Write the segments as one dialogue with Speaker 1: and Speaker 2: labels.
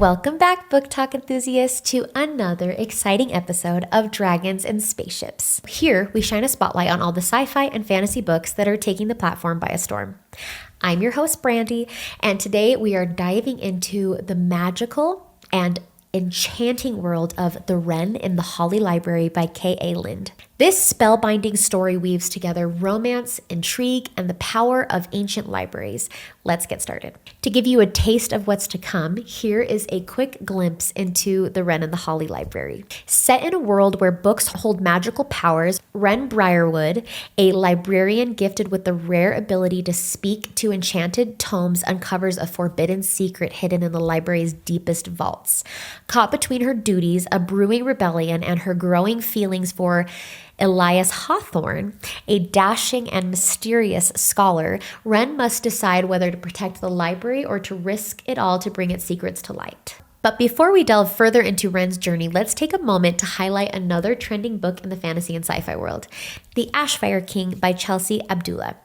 Speaker 1: Welcome back, book talk enthusiasts, to another exciting episode of Dragons and Spaceships. Here, we shine a spotlight on all the sci-fi and fantasy books that are taking the platform by a storm. I'm your host, Brandy, and today we are diving into the magical and enchanting world of The Wren in the Holly Library by K.A. Lind. This spellbinding story weaves together romance, intrigue, and the power of ancient libraries. Let's get started. To give you a taste of what's to come, here is a quick glimpse into The Wren in the Holly Library. Set in a world where books hold magical powers, Wren Briarwood, a librarian gifted with the rare ability to speak to enchanted tomes, uncovers a forbidden secret hidden in the library's deepest vaults. Caught between her duties, a brewing rebellion, and her growing feelings for Elias Hawthorne, a dashing and mysterious scholar, Wren must decide whether to protect the library or to risk it all to bring its secrets to light. But before we delve further into Wren's journey, let's take a moment to highlight another trending book in the fantasy and sci-fi world, The Ashfire King by Chelsea Abdullah.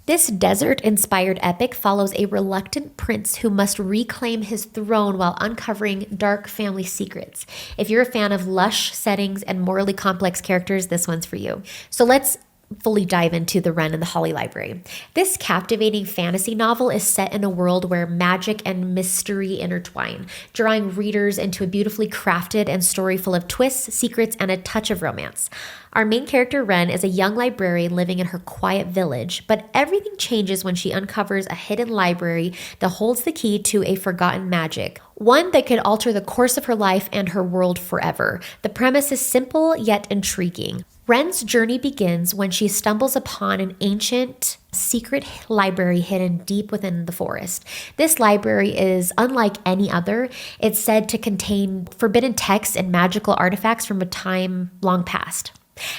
Speaker 1: This desert-inspired epic follows a reluctant prince who must reclaim his throne while uncovering dark family secrets. If you're a fan of lush settings and morally complex characters, this one's for you. So let's fully dive into The Wren in the Holly Library. This captivating fantasy novel is set in a world where magic and mystery intertwine, drawing readers into a beautifully crafted and story full of twists, secrets, and a touch of romance. Our main character, Wren, is a young librarian living in her quiet village, but everything changes when she uncovers a hidden library that holds the key to a forgotten magic, one that could alter the course of her life and her world forever. The premise is simple yet intriguing. Wren's journey begins when she stumbles upon an ancient, secret library hidden deep within the forest. This library is unlike any other. It's said to contain forbidden texts and magical artifacts from a time long past.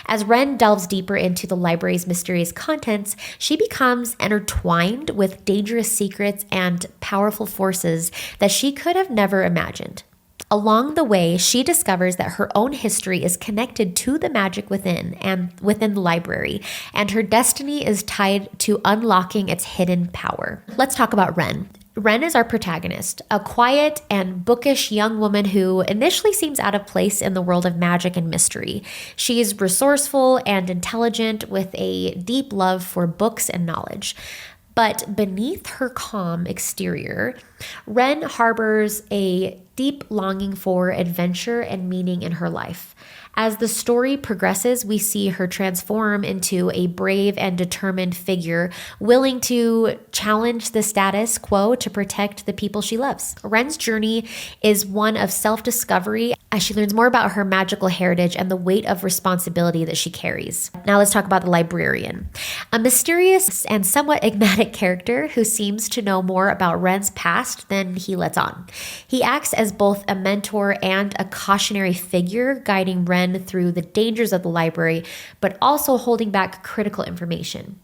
Speaker 1: As Wren delves deeper into the library's mysterious contents, she becomes intertwined with dangerous secrets and powerful forces that she could have never imagined. Along the way, she discovers that her own history is connected to the magic within the library, and her destiny is tied to unlocking its hidden power. Let's talk about Wren. Wren is our protagonist, a quiet and bookish young woman who initially seems out of place in the world of magic and mystery. She is resourceful and intelligent with a deep love for books and knowledge. But beneath her calm exterior, Wren harbors a deep longing for adventure and meaning in her life. As the story progresses, we see her transform into a brave and determined figure, willing to challenge the status quo to protect the people she loves. Wren's journey is one of self-discovery as she learns more about her magical heritage and the weight of responsibility that she carries. Now let's talk about the librarian, a mysterious and somewhat enigmatic character who seems to know more about Wren's past than he lets on. He acts as both a mentor and a cautionary figure, guiding Wren through the dangers of the library, but also holding back critical information.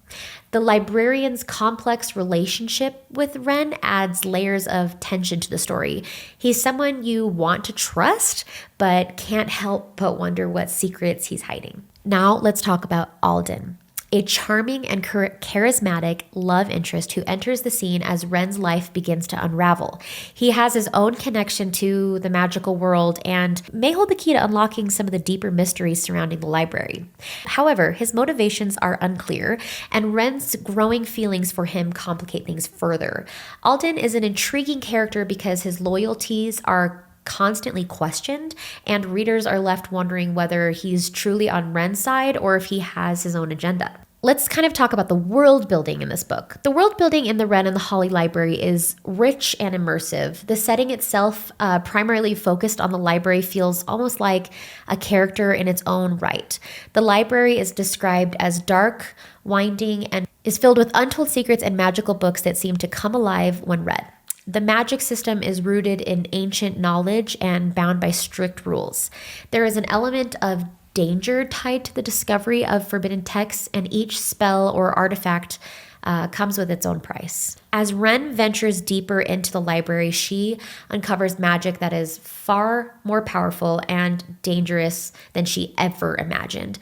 Speaker 1: The librarian's complex relationship with Wren adds layers of tension to the story. He's someone you want to trust, but can't help but wonder what secrets he's hiding. Now let's talk about Alden, a charming and charismatic love interest who enters the scene as Wren's life begins to unravel. He has his own connection to the magical world and may hold the key to unlocking some of the deeper mysteries surrounding the library. However, his motivations are unclear, and Wren's growing feelings for him complicate things further. Alden is an intriguing character because his loyalties are constantly questioned, and readers are left wondering whether he's truly on Wren's side or if he has his own agenda. Let's kind of talk about the world building in this book. The world building in The Wren and the Holly Library is rich and immersive. The setting itself, primarily focused on the library, feels almost like a character in its own right. The library is described as dark, winding, and is filled with untold secrets and magical books that seem to come alive when read. The magic system is rooted in ancient knowledge and bound by strict rules. There is an element of danger tied to the discovery of forbidden texts, and each spell or artifact comes with its own price. As Wren ventures deeper into the library, she uncovers magic that is far more powerful and dangerous than she ever imagined.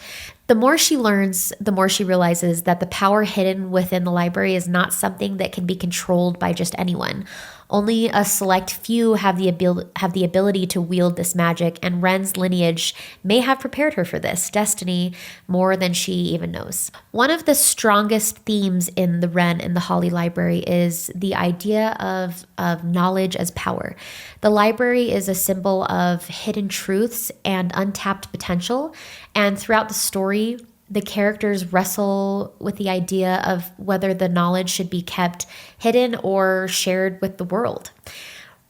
Speaker 1: The more she learns, the more she realizes that the power hidden within the library is not something that can be controlled by just anyone. Only a select few have the ability to wield this magic, and Wren's lineage may have prepared her for this destiny more than she even knows. One of the strongest themes in the Wren and the Holly Library is the idea of knowledge as power. The library is a symbol of hidden truths and untapped potential, and throughout the story, the characters wrestle with the idea of whether the knowledge should be kept hidden or shared with the world.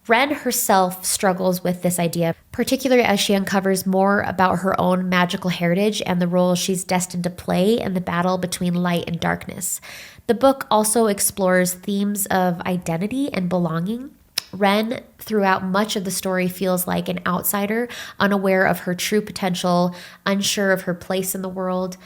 Speaker 1: Wren herself struggles with this idea, particularly as she uncovers more about her own magical heritage and the role she's destined to play in the battle between light and darkness. The book also explores themes of identity and belonging. Wren, throughout much of the story, feels like an outsider, unaware of her true potential, unsure of her place in the world.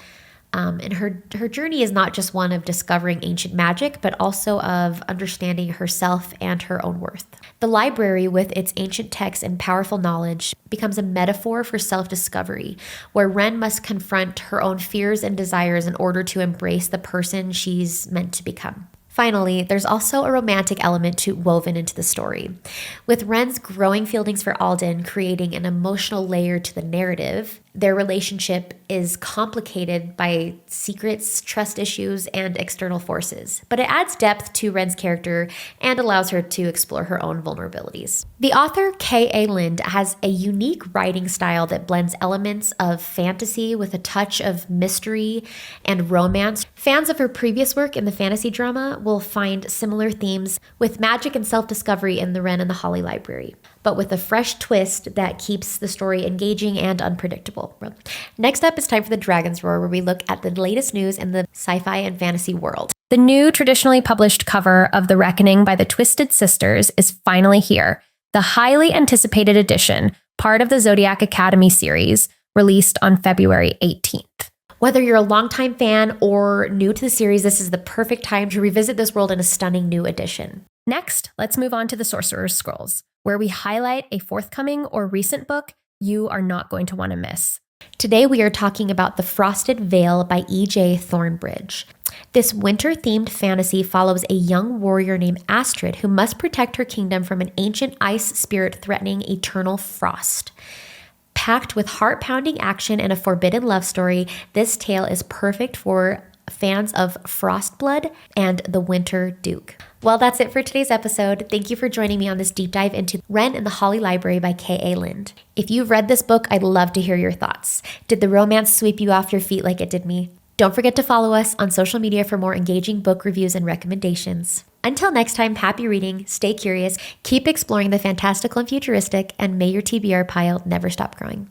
Speaker 1: And her journey is not just one of discovering ancient magic, but also of understanding herself and her own worth. The library, with its ancient texts and powerful knowledge, becomes a metaphor for self-discovery, where Wren must confront her own fears and desires in order to embrace the person she's meant to become. Finally, there's also a romantic element woven into the story. With Wren's growing feelings for Alden creating an emotional layer to the narrative, their relationship is complicated by secrets, trust issues, and external forces. But it adds depth to Wren's character and allows her to explore her own vulnerabilities. The author, K.A. Lind, has a unique writing style that blends elements of fantasy with a touch of mystery and romance. Fans of her previous work in the fantasy drama will find similar themes with magic and self-discovery in the Wren and the Holly Library, but with a fresh twist that keeps the story engaging and unpredictable. Next up, it's time for the Dragon's Roar, where we look at the latest news in the sci-fi and fantasy world.
Speaker 2: The new traditionally published cover of The Reckoning by the Twisted Sisters is finally here. The highly anticipated edition, part of the Zodiac Academy series, released on February 18th.
Speaker 1: Whether you're a longtime fan or new to the series, this is the perfect time to revisit this world in a stunning new edition.
Speaker 2: Next, let's move on to the Sorcerer's Scrolls, where we highlight a forthcoming or recent book you are not going to want to miss.
Speaker 1: Today we are talking about The Frosted Veil by E.J. Thornbridge. This winter-themed fantasy follows a young warrior named Astrid who must protect her kingdom from an ancient ice spirit threatening eternal frost. Packed with heart-pounding action and a forbidden love story, this tale is perfect for fans of Frostblood and the Winter Duke. Well, that's it for today's episode. Thank you for joining me on this deep dive into Wren and the Holly Library by K.A. Lind. If you've read this book, I'd love to hear your thoughts. Did the romance sweep you off your feet like it did me? Don't forget to follow us on social media for more engaging book reviews and recommendations. Until next time, happy reading, stay curious, keep exploring the fantastical and futuristic, and may your TBR pile never stop growing.